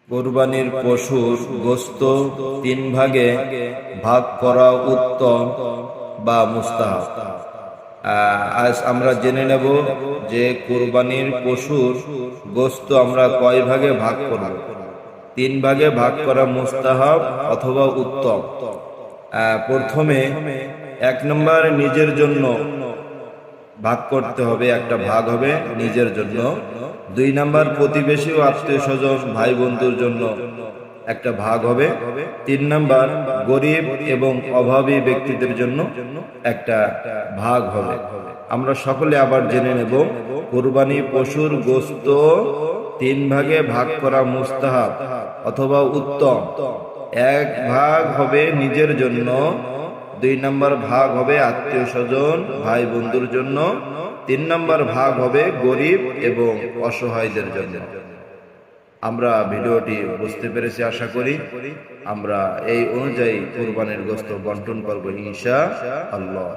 কুরবানির পশুর গোশত তিন ভাগে ভাগ করা উত্তম বা মুস্তাহাব। আজ আমরা জেনে নেব যে কুরবানির পশুর গোশত আমরা কয় ভাগে ভাগ করব। তিন ভাগে ভাগ করা মুস্তাহাব অথবা উত্তম। প্রথমে এক নম্বর নিজের জন্য ভাগ করতে হবে, একটা ভাগ হবে নিজের জন্য। দুই নাম্বার প্রতিবেশী ও আত্মীয় স্বজন ভাই বন্ধুর জন্য একটা ভাগ হবে। তিন নাম্বার গরিব এবং অভাবী ব্যক্তিদের জন্য একটা ভাগ হবে। আমরা সকলে আবার জেনে নেব, কুরবানি পশুর গোশত তিন ভাগে ভাগ করা মুস্তাহাব অথবা উত্তম। এক ভাগ হবে নিজের জন্য, দুই নম্বর ভাগ হবে আত্মীয় স্বজন ভাই বন্ধুর জন্য, তিন নম্বর ভাগ হবে গরিব এবং অসহায়দের জন্য। আমরা ভিডিওটি বুঝতে পেরেছি আশা করি। আমরা এই অনুযায়ী কুরবানির গোশত বন্টন করব ইনশাআল্লাহ।